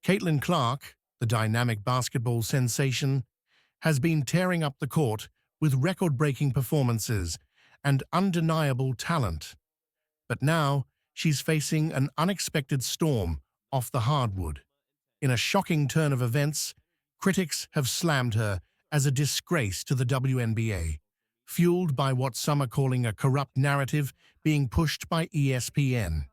Caitlin Clark, the dynamic basketball sensation, has been tearing up the court with record-breaking performances and undeniable talent. But now, she's facing an unexpected storm off the hardwood. In a shocking turn of events, critics have slammed her as a disgrace to the WNBA, fueled by what some are calling a corrupt narrative being pushed by ESPN.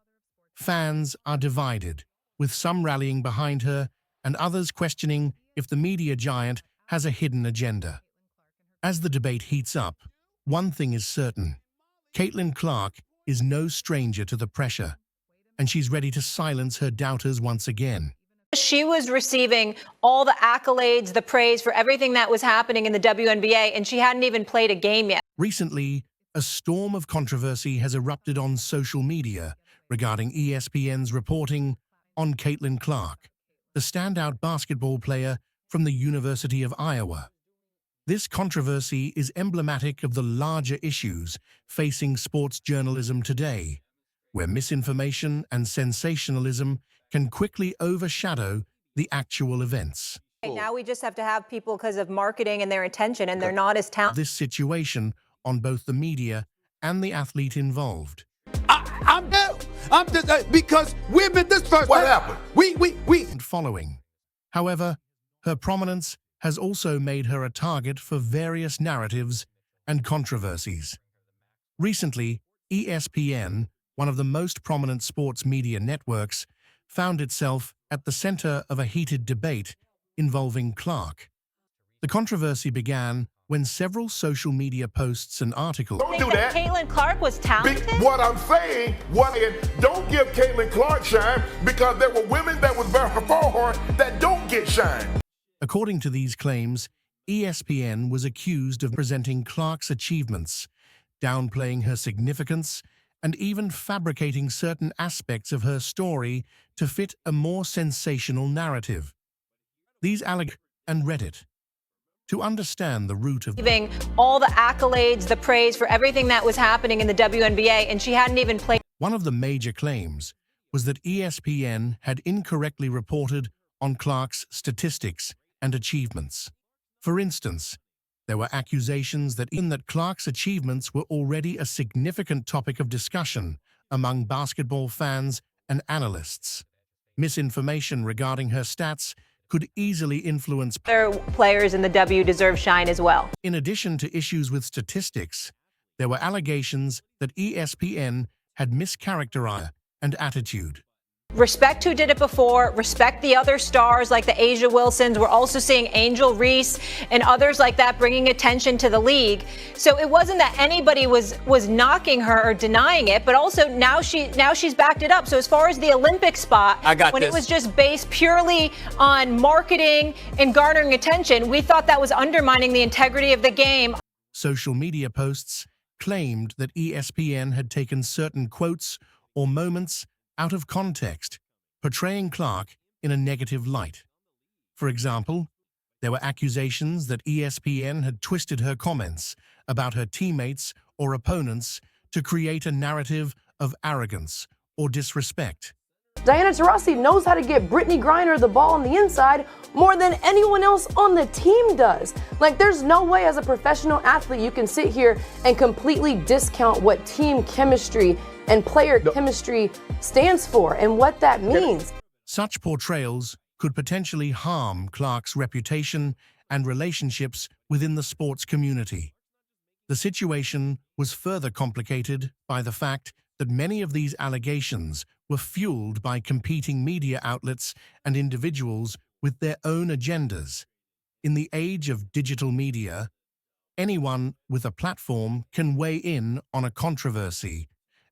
Fans are divided, with some rallying behind her and others questioning if the media giant has a hidden agenda. As the debate heats up, one thing is certain: Caitlin Clark is no stranger to the pressure, and she's ready to silence her doubters once again. She was receiving all the accolades, the praise for everything that was happening in the WNBA, and she hadn't even played a game yet. Recently, a storm of controversy has erupted on social media regarding ESPN's reporting on Caitlin Clark, the standout basketball player from the University of Iowa. This controversy is emblematic of the larger issues facing sports journalism today, where misinformation and sensationalism can quickly overshadow the actual events. Now we just have to have people because of marketing and their attention, and they're not as talented. This situation on both the media and the athlete involved. I'm just because we've been this first. What happened? We. And following. However, her prominence has also made her a target for various narratives and controversies. Recently, ESPN, one of the most prominent sports media networks, found itself at the center of a heated debate involving Clark. The controversy began when several social media posts and articles. Don't do that. Caitlin Clark was talented? What I'm saying, don't give Caitlin Clark shine, because there were women that was very before her that don't get shine. According to these claims, ESPN was accused of presenting Clark's achievements, downplaying her significance, and even fabricating certain aspects of her story to fit a more sensational narrative. These allegations and Reddit. To understand the root of Giving all the accolades, the praise for everything that was happening in the WNBA, and she hadn't even played. One of the major claims was that ESPN had incorrectly reported on Clark's statistics and achievements. For instance, there were accusations that Clark's achievements were already a significant topic of discussion among basketball fans and analysts. Misinformation regarding her stats could easily influence Other players in the W deserve shine as well. In addition to issues with statistics, there were allegations that ESPN had mischaracterized and attitude. Respect who did it before, respect the other stars like the Asia Wilsons. We're also seeing Angel Reese and others like that bringing attention to the league. So it wasn't that anybody was knocking her or denying it, but also now she's backed it up. So as far as the Olympic spot, it was just based purely on marketing and garnering attention, we thought that was undermining the integrity of the game. Social media posts claimed that ESPN had taken certain quotes or moments out of context, portraying Clark in a negative light. For example, there were accusations that ESPN had twisted her comments about her teammates or opponents to create a narrative of arrogance or disrespect. Diana Taurasi knows how to get Brittany Griner the ball on the inside more than anyone else on the team does. Like, there's no way as a professional athlete you can sit here and completely discount what team chemistry and player chemistry stands for and what that means. Such portrayals could potentially harm Clark's reputation and relationships within the sports community. The situation was further complicated by the fact that many of these allegations were fueled by competing media outlets and individuals with their own agendas. In the age of digital media, anyone with a platform can weigh in on a controversy,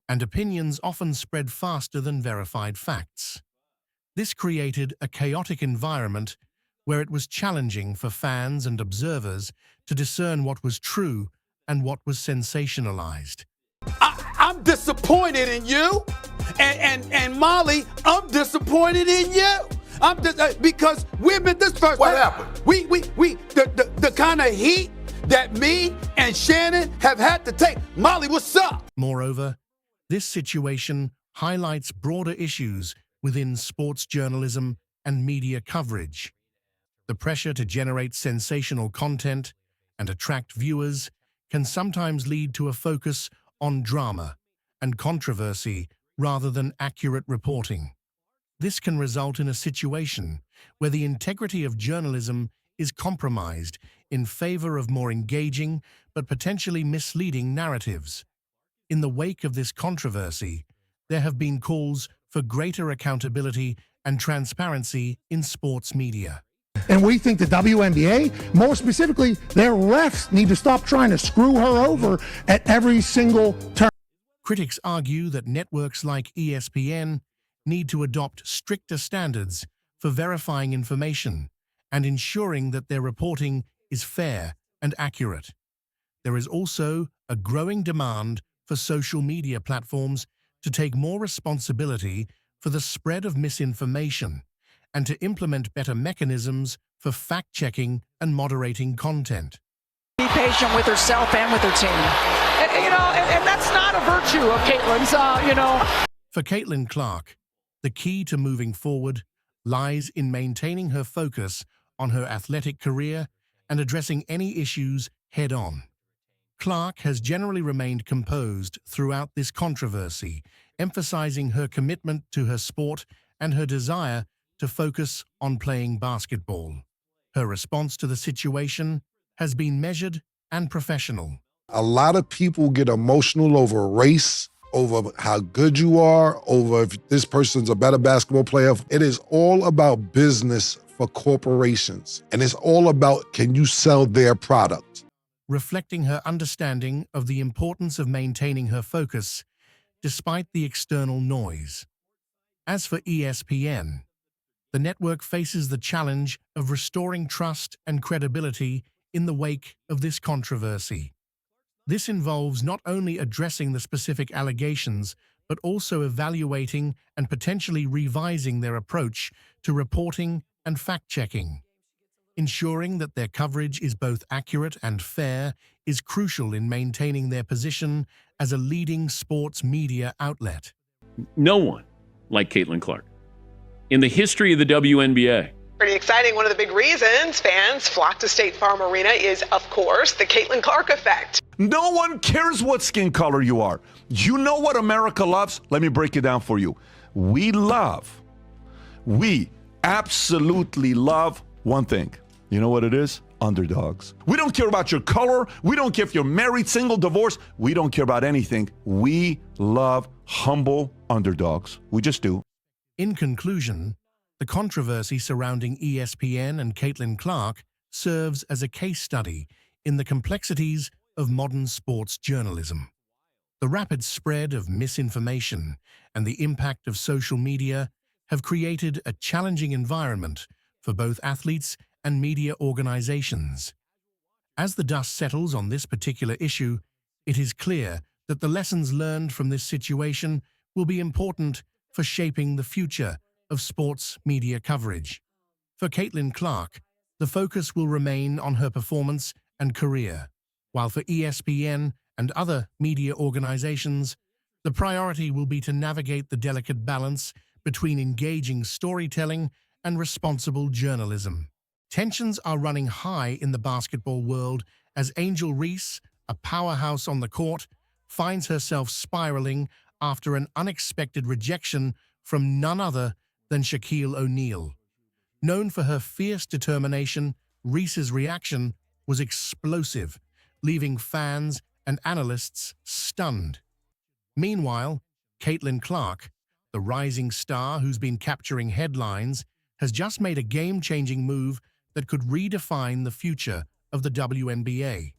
and opinions often spread faster than verified facts. This created a chaotic environment where it was challenging for fans and observers to discern what was true and what was sensationalized. I'm disappointed in you, and Molly, I'm disappointed in you. I'm just because we've been this first. What happened? The kind of heat that me and Shannon have had to take. Molly, what's up? Moreover, this situation highlights broader issues within sports journalism and and media coverage. The pressure to generate sensational content and attract viewers can sometimes lead to a focus on drama and controversy rather than accurate reporting. This can result in a situation where the integrity of journalism is compromised in favor of more engaging but potentially misleading narratives. In the wake of this controversy, there have been calls for greater accountability and transparency in sports media. And we think the WNBA, more specifically, their refs need to stop trying to screw her over at every single turn. Critics argue that networks like ESPN need to adopt stricter standards for verifying information and ensuring that their reporting is fair and accurate. There is also a growing demand for social media platforms to take more responsibility for the spread of misinformation and to implement better mechanisms for fact-checking and moderating content. Be patient with herself and with her team. And that's not a virtue of Caitlin's, For Caitlin Clark, the key to moving forward lies in maintaining her focus on her athletic career and addressing any issues head-on. Clark has generally remained composed throughout this controversy, emphasizing her commitment to her sport and her desire to focus on playing basketball. Her response to the situation has been measured and professional. A lot of people get emotional over race, over how good you are, over if this person's a better basketball player. It is all about business for corporations, and it's all about, can you sell their product? Reflecting her understanding of the importance of maintaining her focus despite the external noise. As for ESPN, the network faces the challenge of restoring trust and credibility in the wake of this controversy. This involves not only addressing the specific allegations, but also evaluating and potentially revising their approach to reporting and fact-checking. Ensuring that their coverage is both accurate and fair is crucial in maintaining their position as a leading sports media outlet. No one like Caitlin Clark in the history of the WNBA. Pretty exciting. One of the big reasons fans flock to State Farm Arena is, of course, the Caitlin Clark effect. No one cares what skin color you are. You know what America loves? Let me break it down for you. We absolutely love one thing. You know what it is? Underdogs. We don't care about your color. We don't care if you're married, single, divorced. We don't care about anything. We love humble underdogs. We just do. In conclusion, the controversy surrounding ESPN and Caitlin Clark serves as a case study in the complexities of modern sports journalism. The rapid spread of misinformation and the impact of social media have created a challenging environment for both athletes and media organizations. As the dust settles on this particular issue, it is clear that the lessons learned from this situation will be important for shaping the future of sports media coverage. For Caitlin Clark, the focus will remain on her performance and career, while for ESPN and other media organizations, the priority will be to navigate the delicate balance between engaging storytelling and responsible journalism. Tensions are running high in the basketball world as Angel Reese, a powerhouse on the court, finds herself spiraling after an unexpected rejection from none other than Shaquille O'Neal. Known for her fierce determination, Reese's reaction was explosive, leaving fans and analysts stunned. Meanwhile, Caitlin Clark, the rising star who's been capturing headlines, has just made a game-changing move that could redefine the future of the WNBA.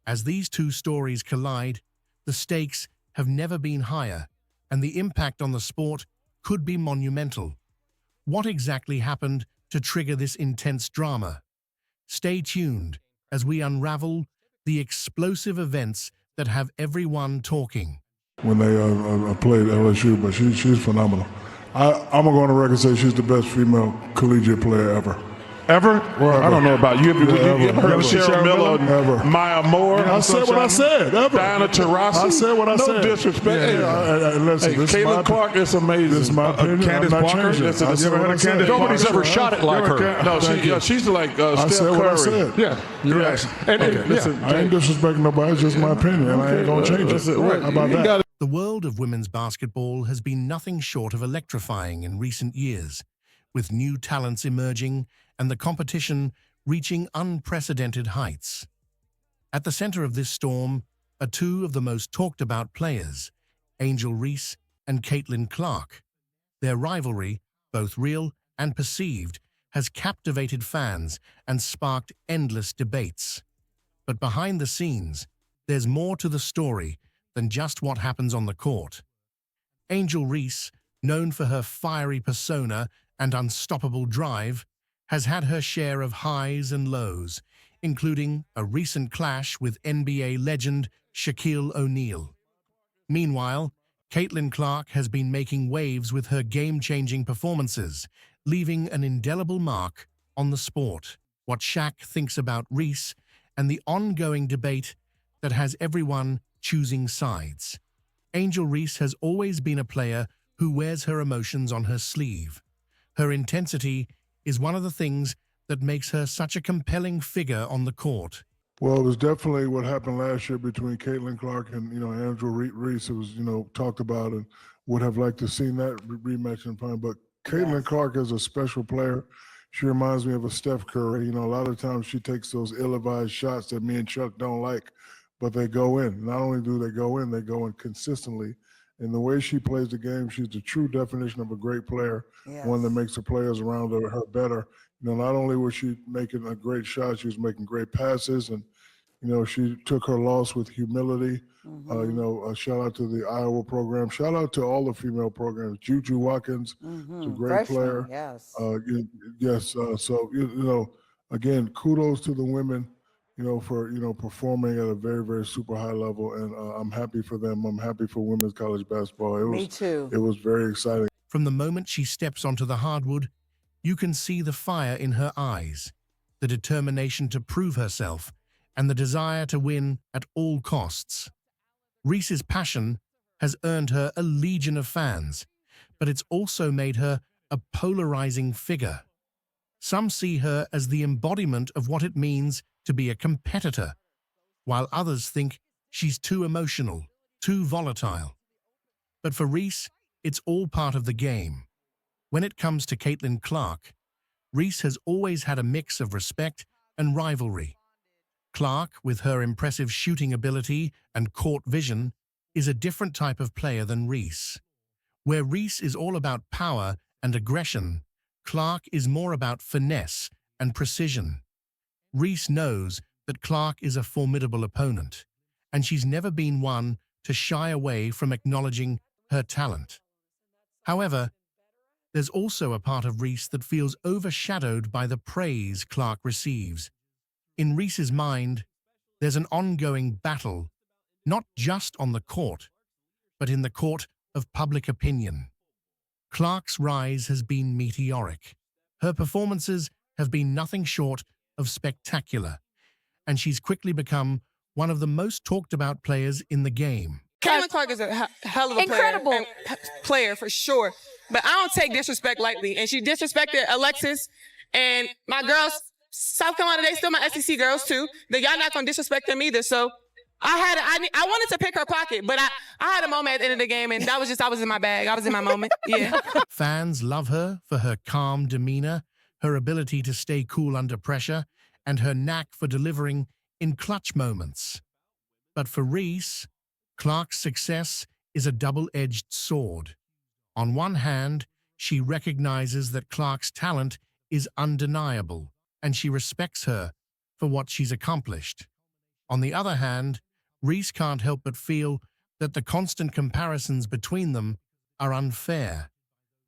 As these two stories collide, the stakes have never been higher, and the impact on the sport could be monumental. What exactly happened to trigger this intense drama? Stay tuned as we unravel the explosive events that have everyone talking. When they played LSU, but she's phenomenal. I'm going to go on record and say she's the best female collegiate player ever. Ever? Well, I don't know about you. You ever heard of Cheryl Miller? Ever. Maya Moore? I said what I said. Ever. Diana Taurasi? I said what I said. No disrespect. Listen, Caitlin Clark is amazing. This is my opinion. Candace Parker? Nobody's ever shot it like her. No, she's like Steph Curry. What I said. Yeah, you're right. Listen, I ain't disrespecting nobody. It's just my opinion, and I ain't gonna change it. How about that? The world of women's basketball has been nothing short of electrifying in recent years, with new talents emerging and the competition reaching unprecedented heights. At the center of this storm are two of the most talked-about players, Angel Reese and Caitlin Clark. Their rivalry, both real and perceived, has captivated fans and sparked endless debates. But behind the scenes, there's more to the story than just what happens on the court. Angel Reese, known for her fiery persona and unstoppable drive, has had her share of highs and lows, including a recent clash with NBA legend Shaquille O'Neal. Meanwhile, Caitlin Clark has been making waves with her game-changing performances, leaving an indelible mark on the sport. What Shaq thinks about Reese and the ongoing debate that has everyone choosing sides. Angel Reese has always been a player who wears her emotions on her sleeve. Her intensity is one of the things that makes her such a compelling figure on the court. Well, it was definitely what happened last year between Caitlin Clark and, Angel Reese. It was, talked about and would have liked to seen that rematch in time. But Caitlin Clark is a special player. She reminds me of a Steph Curry. A lot of times she takes those ill-advised shots that me and Chuck don't like, but they go in. Not only do they go in consistently. And the way she plays the game, she's the true definition of a great player, one that makes the players around her better. Not only was she making a great shot, she was making great passes, and she took her loss with humility. Shout out to the Iowa program. Shout out to all the female programs. Juju Watkins is a great player. Again, kudos to the women, for performing at a very, very super high level, and I'm happy for them. I'm happy for women's college basketball. Me too. It was very exciting. From the moment she steps onto the hardwood, you can see the fire in her eyes, the determination to prove herself, and the desire to win at all costs. Reese's passion has earned her a legion of fans, but it's also made her a polarizing figure. Some see her as the embodiment of what it means to be a competitor, while others think she's too emotional, too volatile. But for Reese, it's all part of the game. When it comes to Caitlin Clark, Reese has always had a mix of respect and rivalry. Clark, with her impressive shooting ability and court vision, is a different type of player than Reese. Where Reese is all about power and aggression, Clark is more about finesse and precision. Reese knows that Clark is a formidable opponent, and she's never been one to shy away from acknowledging her talent. However, there's also a part of Reese that feels overshadowed by the praise Clark receives. In Reese's mind, there's an ongoing battle, not just on the court, but in the court of public opinion. Clark's rise has been meteoric. Her performances have been nothing short of spectacular, and she's quickly become one of the most talked-about players in the game. Caitlin Clark is a hell of a player for sure, but I don't take disrespect lightly, and she disrespected Alexis and my girls. South Carolina, they still my SEC girls too. Y'all not gonna disrespect them either. So I wanted to pick her pocket, but I had a moment at the end of the game, and I was in my bag. I was in my moment. Yeah. Fans love her for her calm demeanor, her ability to stay cool under pressure, and her knack for delivering in clutch moments. But for Reese, Clark's success is a double-edged sword. On one hand, she recognizes that Clark's talent is undeniable, and she respects her for what she's accomplished. On the other hand, Reese can't help but feel that the constant comparisons between them are unfair.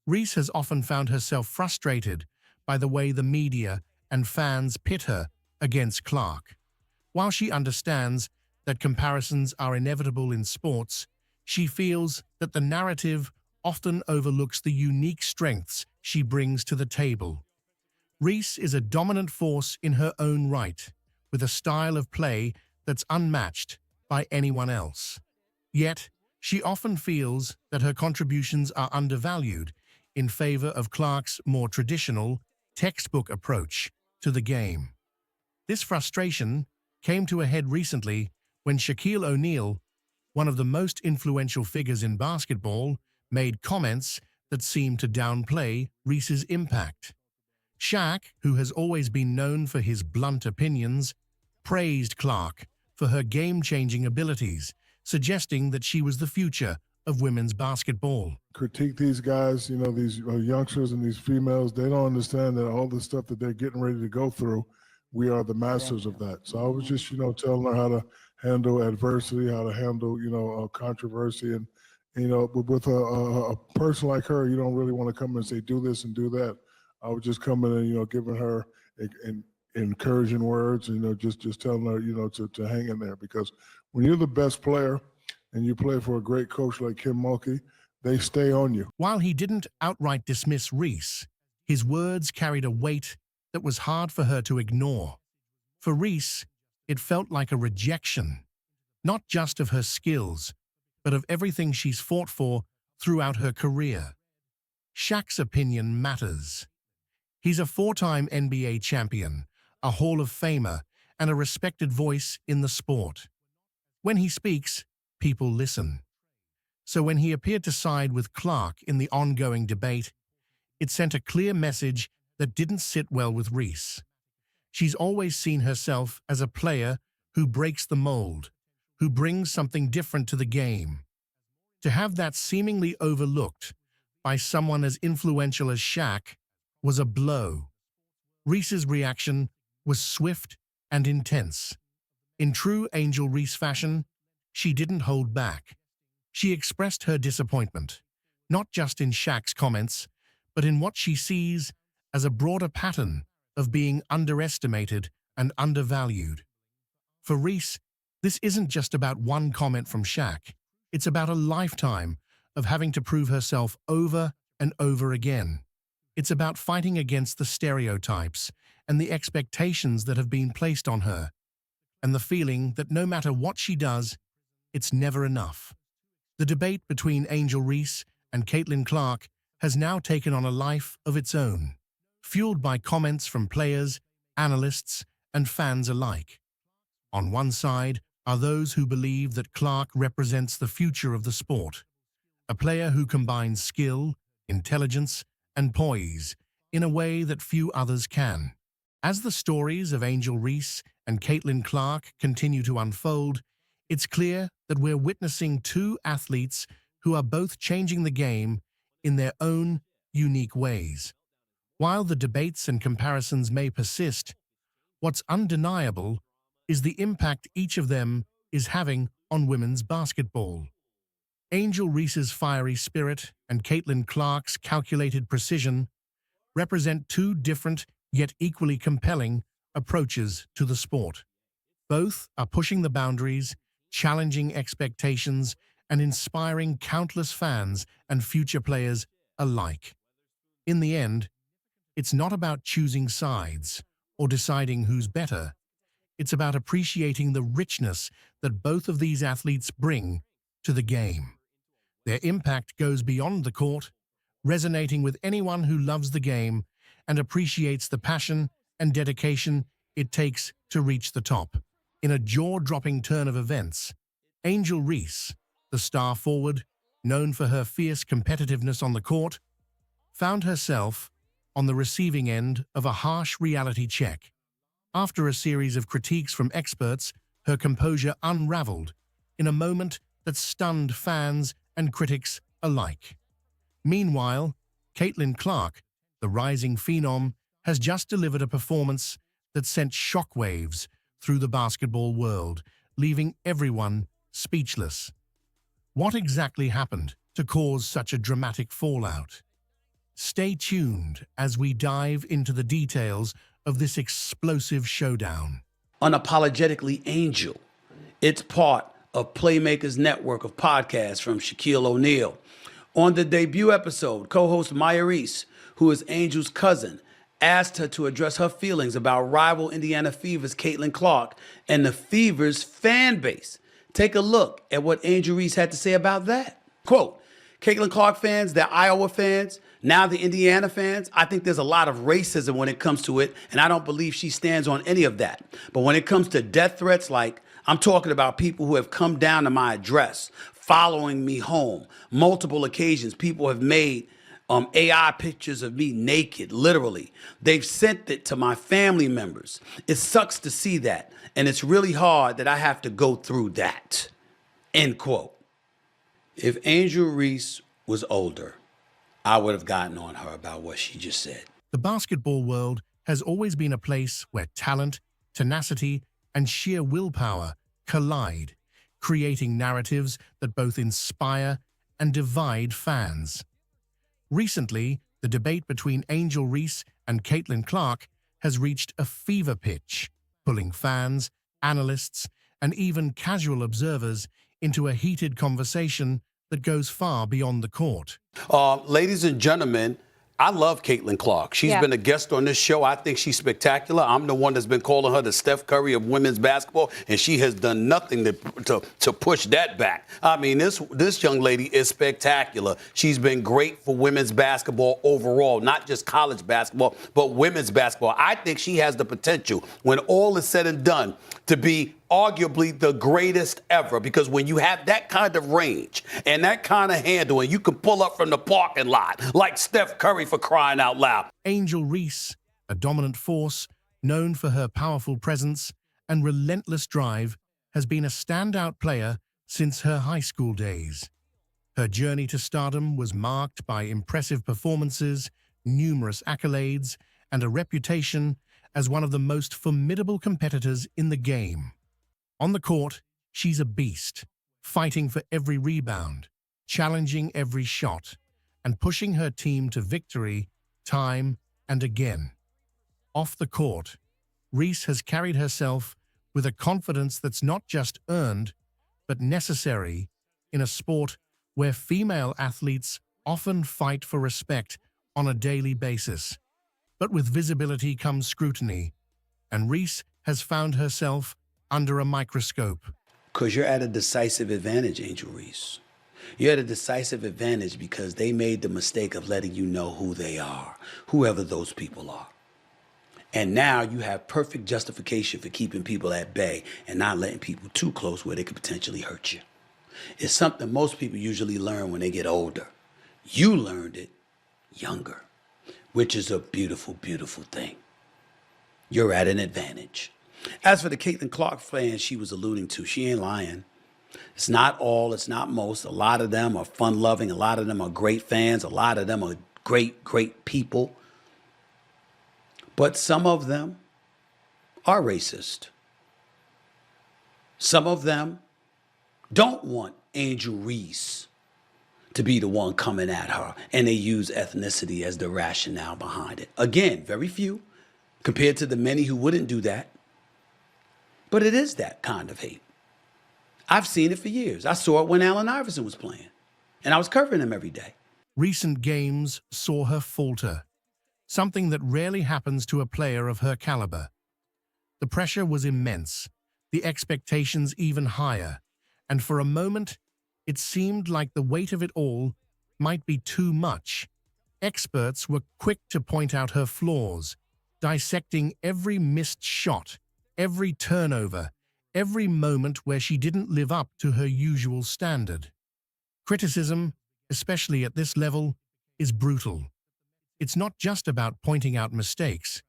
Reese has often found herself frustrated by the way the media and fans pit her against Clark. While she understands that comparisons are inevitable in sports, she feels that the narrative often overlooks the unique strengths she brings to the table. Reese is a dominant force in her own right, with a style of play that's unmatched by anyone else. Yet, she often feels that her contributions are undervalued in favor of Clark's more traditional, textbook approach to the game. This frustration came to a head recently when Shaquille O'Neal, one of the most influential figures in basketball, made comments that seemed to downplay Reese's impact. Shaq, who has always been known for his blunt opinions, praised Clark for her game-changing abilities, suggesting that she was the future of women's basketball. Critique these guys, these youngsters and these females, they don't understand that all the stuff that they're getting ready to go through, we are the masters of that. So I was just, telling her how to handle adversity, how to handle, controversy. And, with a person like her, you don't really want to come and say, do this and do that. I was just coming and, giving her encouraging words, just telling her, to hang in there. Because when you're the best player and you play for a great coach like Kim Mulkey, they stay on you. While he didn't outright dismiss Reese, his words carried a weight that was hard for her to ignore. For Reese, it felt like a rejection, not just of her skills, but of everything she's fought for throughout her career. Shaq's opinion matters. He's a four-time NBA champion, a Hall of Famer, and a respected voice in the sport. When he speaks, people listen. So when he appeared to side with Clark in the ongoing debate, it sent a clear message that didn't sit well with Reese. She's always seen herself as a player who breaks the mold, who brings something different to the game. To have that seemingly overlooked by someone as influential as Shaq was a blow. Reese's reaction was swift and intense. In true Angel Reese fashion, she didn't hold back. She expressed her disappointment, not just in Shaq's comments, but in what she sees as a broader pattern of being underestimated and undervalued. For Reese, this isn't just about one comment from Shaq. It's about a lifetime of having to prove herself over and over again. It's about fighting against the stereotypes and the expectations that have been placed on her, and the feeling that no matter what she does, it's never enough. The debate between Angel Reese and Caitlin Clark has now taken on a life of its own, fueled by comments from players, analysts, and fans alike. On one side are those who believe that Clark represents the future of the sport, a player who combines skill, intelligence, and poise in a way that few others can. As the stories of Angel Reese and Caitlin Clark continue to unfold, it's clear that we're witnessing two athletes who are both changing the game in their own unique ways. While the debates and comparisons may persist, what's undeniable is the impact each of them is having on women's basketball. Angel Reese's fiery spirit and Caitlin Clark's calculated precision represent two different yet equally compelling approaches to the sport. Both are pushing the boundaries, challenging expectations, and inspiring countless fans and future players alike. In the end, it's not about choosing sides or deciding who's better. It's about appreciating the richness that both of these athletes bring to the game. Their impact goes beyond the court, resonating with anyone who loves the game and appreciates the passion and dedication it takes to reach the top. In a jaw-dropping turn of events, Angel Reese, the star forward, known for her fierce competitiveness on the court, found herself on the receiving end of a harsh reality check. After a series of critiques from experts, her composure unraveled in a moment that stunned fans and critics alike. Meanwhile, Caitlin Clark, the rising phenom, has just delivered a performance that sent shockwaves through the basketball world, leaving everyone speechless. What exactly happened to cause such a dramatic fallout? Stay tuned as we dive into the details of this explosive showdown. Unapologetically Angel. It's part of Playmakers Network of podcasts from Shaquille O'Neal. On the debut episode, co-host Maya Reese, who is Angel's cousin, asked her to address her feelings about rival Indiana Fever's Caitlin Clark and the Fever's fan base. Take a look at what Angel Reese had to say about that. Quote, Caitlin Clark fans, the Iowa fans, now the Indiana fans, I think there's a lot of racism when it comes to it, and I don't believe she stands on any of that. But when it comes to death threats, like I'm talking about people who have come down to my address, following me home, multiple occasions, people have made AI pictures of me naked, literally. They've sent it to my family members. It sucks to see that, and it's really hard that I have to go through that, end quote. If Angel Reese was older, I would have gotten on her about what she just said. The basketball world has always been a place where talent, tenacity, and sheer willpower collide, creating narratives that both inspire and divide fans. Recently, the debate between Angel Reese and Caitlin Clark has reached a fever pitch, pulling fans, analysts, and even casual observers into a heated conversation that goes far beyond the court. Ladies and gentlemen, I love Caitlin Clark. She's been a guest on this show. I think she's spectacular. I'm the one that's been calling her the Steph Curry of women's basketball, and she has done nothing to push that back. I mean, this young lady is spectacular. She's been great for women's basketball overall, not just college basketball, but women's basketball. I think she has the potential, when all is said and done, to be arguably the greatest ever, because when you have that kind of range and that kind of handle, and you can pull up from the parking lot like Steph Curry, for crying out loud. Angel Reese, a dominant force known for her powerful presence and relentless drive, has been a standout player since her high school days. Her journey to stardom was marked by impressive performances, numerous accolades, and a reputation as one of the most formidable competitors in the game. On the court, she's a beast, fighting for every rebound, challenging every shot, and pushing her team to victory time and again. Off the court, Reese has carried herself with a confidence that's not just earned, but necessary in a sport where female athletes often fight for respect on a daily basis. But with visibility comes scrutiny, and Reese has found herself under a microscope. Because you're at a decisive advantage, Angel Reese. You're at a decisive advantage because they made the mistake of letting you know who they are, whoever those people are. And now you have perfect justification for keeping people at bay and not letting people too close where they could potentially hurt you. It's something most people usually learn when they get older. You learned it younger, which is a beautiful, beautiful thing. You're at an advantage. As for the Caitlin Clark fans she was alluding to, she ain't lying. It's not all, it's not most. A lot of them are fun-loving. A lot of them are great fans. A lot of them are great, great people. But some of them are racist. Some of them don't want Angel Reese to be the one coming at her, and they use ethnicity as the rationale behind it. Again, very few compared to the many who wouldn't do that. But it is that kind of hate. I've seen it for years. I saw it when Allen Iverson was playing, and I was covering him every day. Recent games saw her falter, something that rarely happens to a player of her caliber. The pressure was immense, the expectations even higher, and for a moment, it seemed like the weight of it all might be too much. Experts were quick to point out her flaws, dissecting every missed shot, every turnover, every moment where she didn't live up to her usual standard. Criticism, especially at this level, is brutal. It's not just about pointing out mistakes.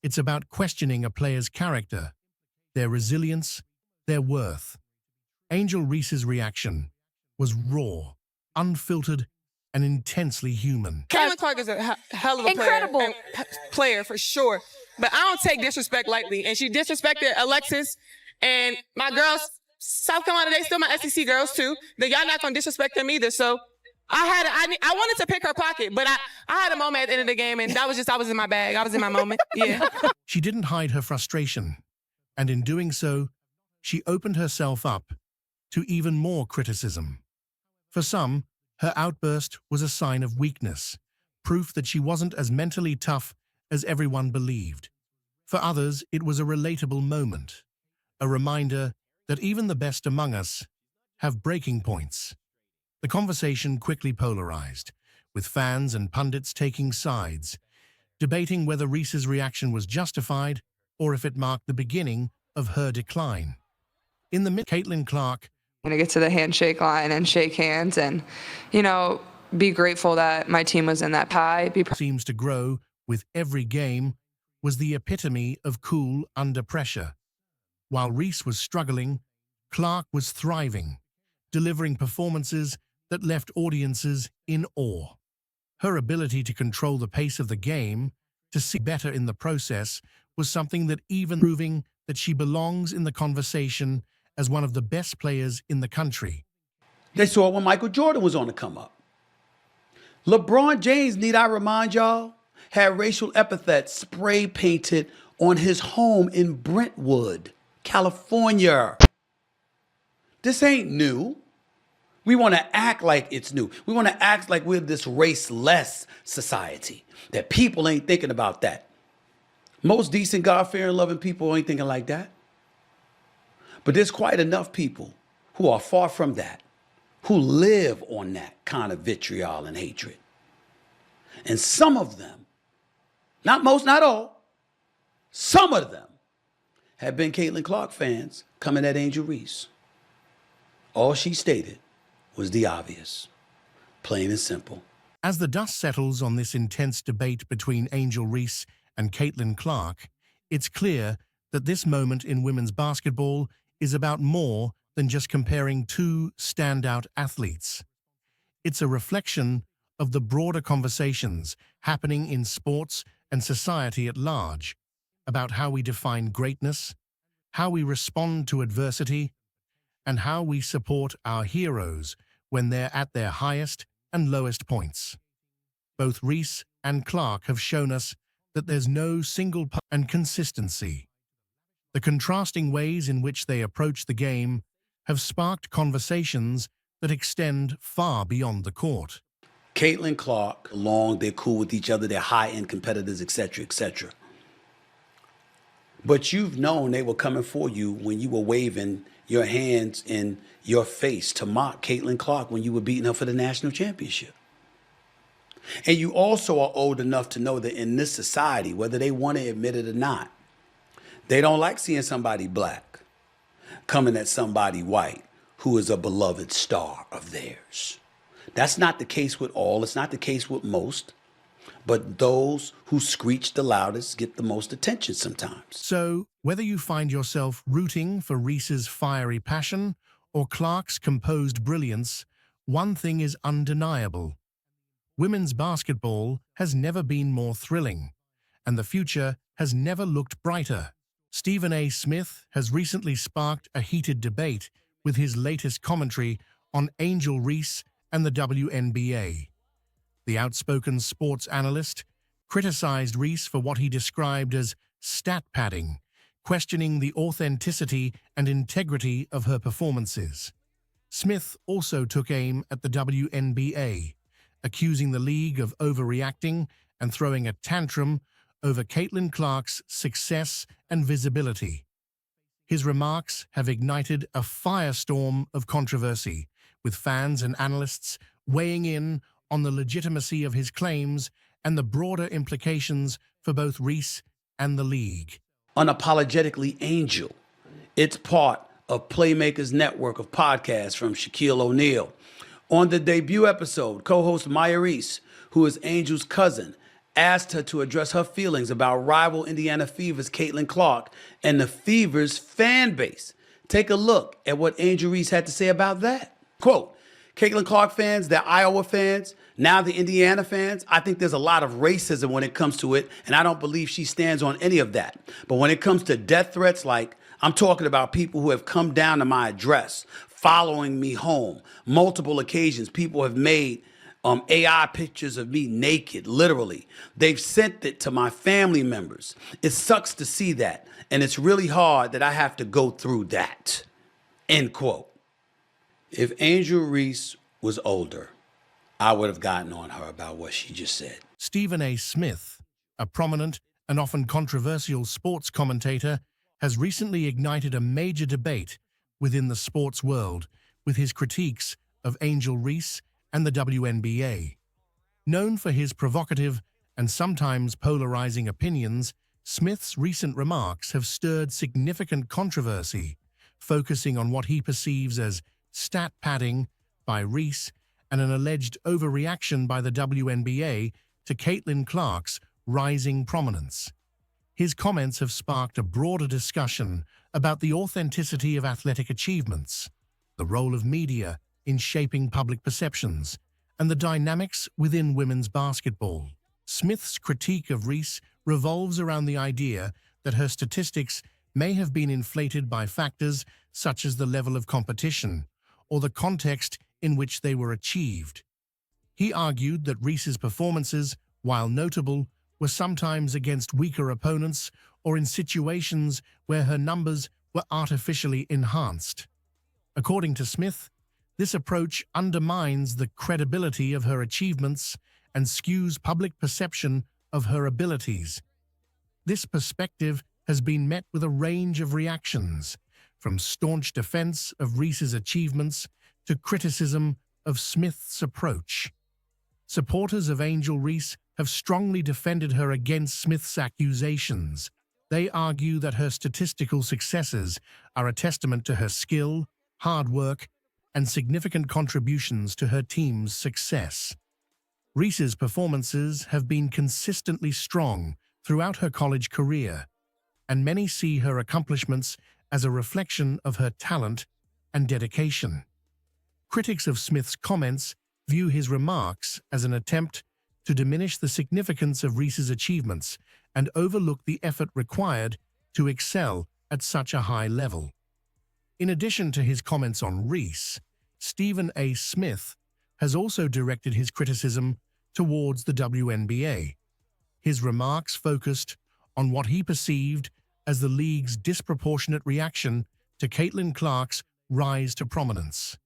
It's about questioning a player's character, their resilience, their worth. Angel Reese's reaction was raw, unfiltered, and intensely human. Caitlin Clark is a hell of a player for sure. But I don't take disrespect lightly. And she disrespected Alexis and my girls. South Carolina, they still my SEC girls too. Y'all not gonna disrespect them either. So I wanted to pick her pocket, but I had a moment at the end of the game, and I was in my bag. I was in my moment. Yeah. She didn't hide her frustration, and in doing so, she opened herself up to even more criticism. For some, her outburst was a sign of weakness, proof that she wasn't as mentally tough as everyone believed. For others, it was a relatable moment, a reminder that even the best among us have breaking points. The conversation quickly polarized, with fans and pundits taking sides, debating whether Reese's reaction was justified or if it marked the beginning of her decline. In the Caitlin Clark going to get to the handshake line and shake hands and, be grateful that my team was in that tie. Seems to grow with every game was the epitome of cool under pressure. While Reese was struggling, Clark was thriving, delivering performances that left audiences in awe. Her ability to control the pace of the game, to see better in the process, was something that even proving that she belongs in the conversation as one of the best players in the country. They saw it when Michael Jordan was on the come up. LeBron James, need I remind y'all, had racial epithets spray painted on his home in Brentwood, California. This ain't new. We want to act like it's new. We want to act like we're this race-less society, that people ain't thinking about that. Most decent, God-fearing, loving people ain't thinking like that. But there's quite enough people who are far from that, who live on that kind of vitriol and hatred. And some of them, not most, not all, some of them have been Caitlin Clark fans coming at Angel Reese. All she stated was the obvious, plain and simple. As the dust settles on this intense debate between Angel Reese and Caitlin Clark, it's clear that this moment in women's basketball is about more than just comparing two standout athletes. It's a reflection of the broader conversations happening in sports and society at large about how we define greatness, how we respond to adversity, and how we support our heroes when they're at their highest and lowest points. Both Reese and Clark have shown us that there's no single and consistency. The contrasting ways in which they approach the game have sparked conversations that extend far beyond the court. Caitlin Clark, they're cool with each other, they're high-end competitors, etc., etc. But you've known they were coming for you when you were waving your hands in your face to mock Caitlin Clark when you were beating her for the national championship. And you also are old enough to know that in this society, whether they want to admit it or not, they don't like seeing somebody black coming at somebody white who is a beloved star of theirs. That's not the case with all. It's not the case with most. But those who screech the loudest get the most attention sometimes. So, whether you find yourself rooting for Reese's fiery passion or Clark's composed brilliance, one thing is undeniable. Women's basketball has never been more thrilling, and the future has never looked brighter. Stephen A. Smith has recently sparked a heated debate with his latest commentary on Angel Reese and the WNBA. The outspoken sports analyst criticized Reese for what he described as stat padding, questioning the authenticity and integrity of her performances. Smith also took aim at the WNBA, accusing the league of overreacting and throwing a tantrum over Caitlin Clark's success and visibility. His remarks have ignited a firestorm of controversy, with fans and analysts weighing in on the legitimacy of his claims and the broader implications for both Reese and the league. Unapologetically Angel. It's part of Playmakers Network of podcasts from Shaquille O'Neal. On the debut episode, co-host Maya Reese, who is Angel's cousin, asked her to address her feelings about rival Indiana Fever's Caitlin Clark and the Fever's fan base. Take a look at what Angel Reese had to say about that. Quote, Caitlin Clark fans, they're Iowa fans, now the Indiana fans, I think there's a lot of racism when it comes to it, and I don't believe she stands on any of that. But when it comes to death threats, like I'm talking about people who have come down to my address, following me home, multiple occasions, people have made AI pictures of me naked, literally. They've sent it to my family members. It sucks to see that, and it's really hard that I have to go through that, end quote. If Angel Reese was older, I would have gotten on her about what she just said. Stephen A. Smith, a prominent and often controversial sports commentator, has recently ignited a major debate within the sports world with his critiques of Angel Reese and the WNBA. Known for his provocative and sometimes polarizing opinions, Smith's recent remarks have stirred significant controversy, focusing on what he perceives as stat padding by Reese and an alleged overreaction by the WNBA to Caitlin Clark's rising prominence. His comments have sparked a broader discussion about the authenticity of athletic achievements, the role of media in shaping public perceptions, and the dynamics within women's basketball. Smith's critique of Reese revolves around the idea that her statistics may have been inflated by factors such as the level of competition or the context in which they were achieved. He argued that Reese's performances, while notable, were sometimes against weaker opponents or in situations where her numbers were artificially enhanced. According to Smith, this approach undermines the credibility of her achievements and skews public perception of her abilities. This perspective has been met with a range of reactions, from staunch defense of Reese's achievements to criticism of Smith's approach. Supporters of Angel Reese have strongly defended her against Smith's accusations. They argue that her statistical successes are a testament to her skill, hard work, and significant contributions to her team's success. Reese's performances have been consistently strong throughout her college career, and many see her accomplishments as a reflection of her talent and dedication. Critics of Smith's comments view his remarks as an attempt to diminish the significance of Reese's achievements and overlook the effort required to excel at such a high level. In addition to his comments on Reese, Stephen A. Smith has also directed his criticism towards the WNBA. His remarks focused on what he perceived as the league's disproportionate reaction to Caitlin Clark's rise to prominence.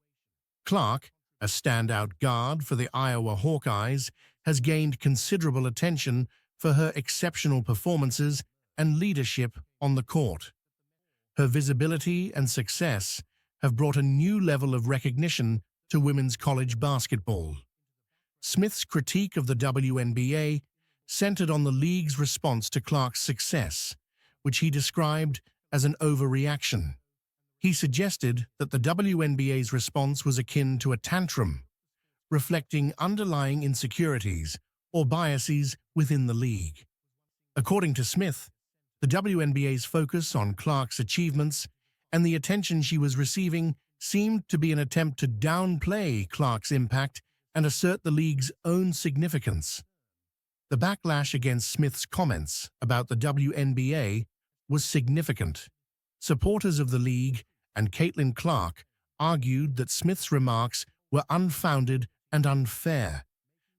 Clark, a standout guard for the Iowa Hawkeyes, has gained considerable attention for her exceptional performances and leadership on the court. Her visibility and success have brought a new level of recognition to women's college basketball. Smith's critique of the WNBA centered on the league's response to Clark's success, which he described as an overreaction. He suggested that the WNBA's response was akin to a tantrum, reflecting underlying insecurities or biases within the league. According to Smith, the WNBA's focus on Clark's achievements and the attention she was receiving seemed to be an attempt to downplay Clark's impact and assert the league's own significance. The backlash against Smith's comments about the WNBA was significant. Supporters of the league and Caitlin Clark argued that Smith's remarks were unfounded and unfair.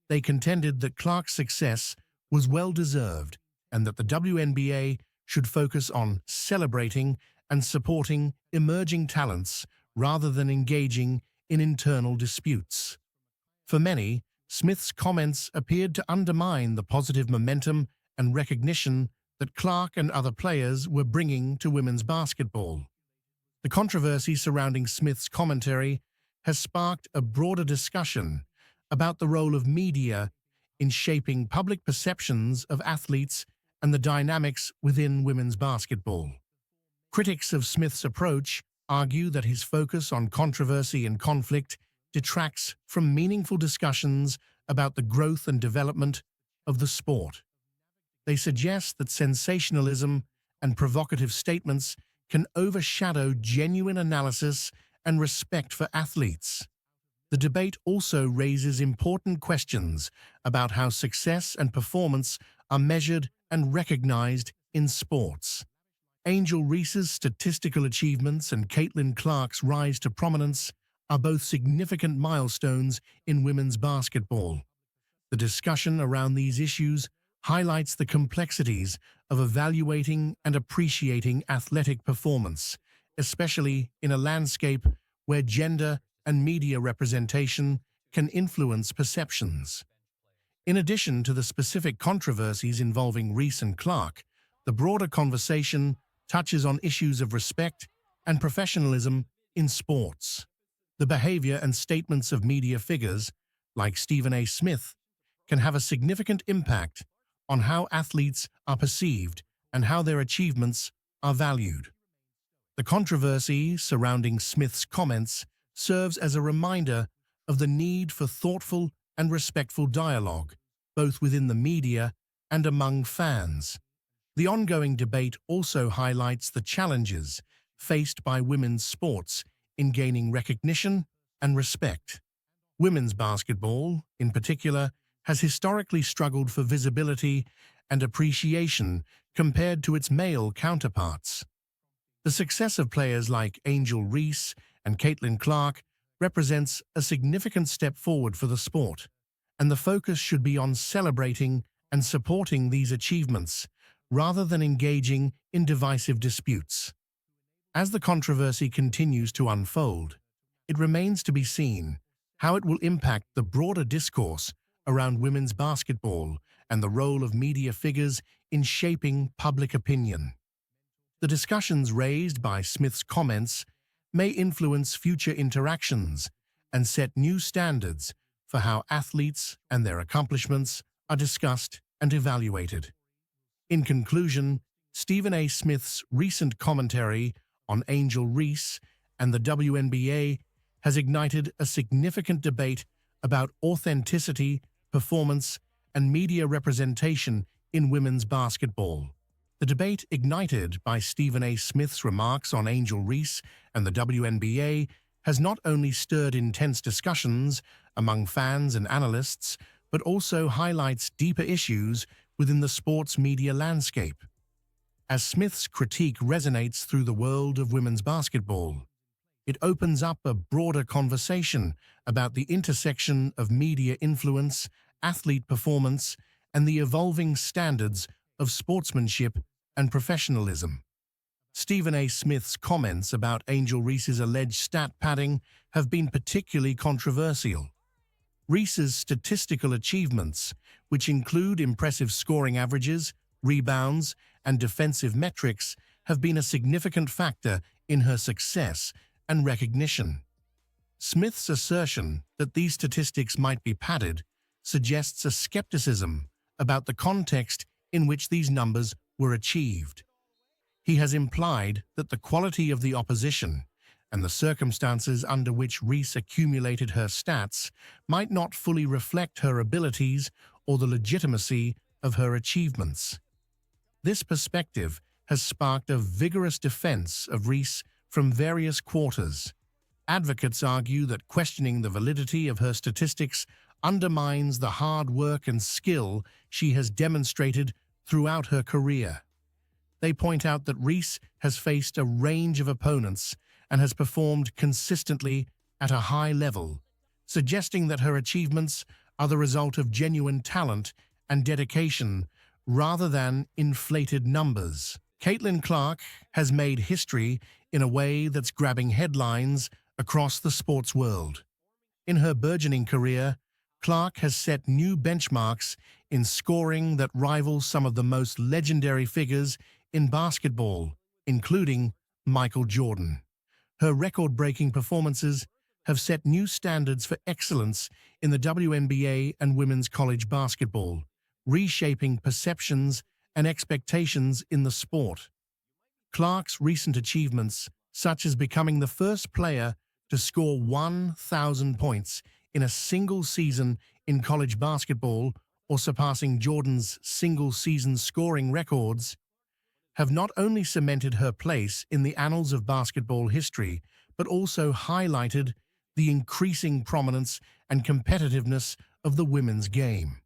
They contended that Clark's success was well-deserved and that the WNBA should focus on celebrating and supporting emerging talents rather than engaging in internal disputes. For many, Smith's comments appeared to undermine the positive momentum and recognition that Clark and other players were bringing to women's basketball. The controversy surrounding Smith's commentary has sparked a broader discussion about the role of media in shaping public perceptions of athletes and the dynamics within women's basketball. Critics of Smith's approach argue that his focus on controversy and conflict detracts from meaningful discussions about the growth and development of the sport. They suggest that sensationalism and provocative statements can overshadow genuine analysis and respect for athletes. The debate also raises important questions about how success and performance are measured and recognized in sports. Angel Reese's statistical achievements and Caitlin Clark's rise to prominence are both significant milestones in women's basketball. The discussion around these issues highlights the complexities of evaluating and appreciating athletic performance, especially in a landscape where gender and media representation can influence perceptions. In addition to the specific controversies involving Reese and Clark, the broader conversation touches on issues of respect and professionalism in sports. The behavior and statements of media figures, like Stephen A. Smith, can have a significant impact on how athletes are perceived and how their achievements are valued. The controversy surrounding Smith's comments serves as a reminder of the need for thoughtful and respectful dialogue, both within the media and among fans. The ongoing debate also highlights the challenges faced by women's sports in gaining recognition and respect. Women's basketball, in particular, has historically struggled for visibility and appreciation compared to its male counterparts. The success of players like Angel Reese and Caitlin Clark represents a significant step forward for the sport, and the focus should be on celebrating and supporting these achievements rather than engaging in divisive disputes. As the controversy continues to unfold, it remains to be seen how it will impact the broader discourse around women's basketball and the role of media figures in shaping public opinion. The discussions raised by Smith's comments may influence future interactions and set new standards for how athletes and their accomplishments are discussed and evaluated. In conclusion, Stephen A. Smith's recent commentary on Angel Reese and the WNBA has ignited a significant debate about authenticity, performance, and media representation in women's basketball. The debate ignited by Stephen A. Smith's remarks on Angel Reese and the WNBA has not only stirred intense discussions among fans and analysts, but also highlights deeper issues within the sports media landscape. As Smith's critique resonates through the world of women's basketball, it opens up a broader conversation about the intersection of media influence, athlete performance, and the evolving standards of sportsmanship and professionalism. Stephen A. Smith's comments about Angel Reese's alleged stat padding have been particularly controversial. Reese's statistical achievements, which include impressive scoring averages, rebounds, and defensive metrics, have been a significant factor in her success and recognition. Smith's assertion that these statistics might be padded suggests a skepticism about the context in which these numbers were achieved. He has implied that the quality of the opposition and the circumstances under which Reese accumulated her stats might not fully reflect her abilities or the legitimacy of her achievements. This perspective has sparked a vigorous defense of Reese from various quarters. Advocates argue that questioning the validity of her statistics undermines the hard work and skill she has demonstrated throughout her career. They point out that Reese has faced a range of opponents and has performed consistently at a high level, suggesting that her achievements are the result of genuine talent and dedication rather than inflated numbers. Caitlin Clark has made history in a way that's grabbing headlines across the sports world. In her burgeoning career, Clark has set new benchmarks in scoring that rival some of the most legendary figures in basketball, including Michael Jordan. Her record-breaking performances have set new standards for excellence in the WNBA and women's college basketball, reshaping perceptions and expectations in the sport. Clark's recent achievements, such as becoming the first player to score 1,000 points in a single season in college basketball or surpassing Jordan's single-season scoring records, have not only cemented her place in the annals of basketball history, but also highlighted the increasing prominence and competitiveness of the women's game.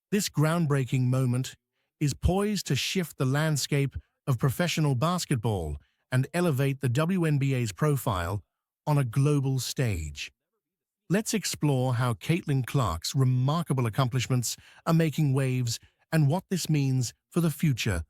This groundbreaking moment is poised to shift the landscape of professional basketball and elevate the WNBA's profile on a global stage. Let's explore how Caitlin Clark's remarkable accomplishments are making waves and what this means for the future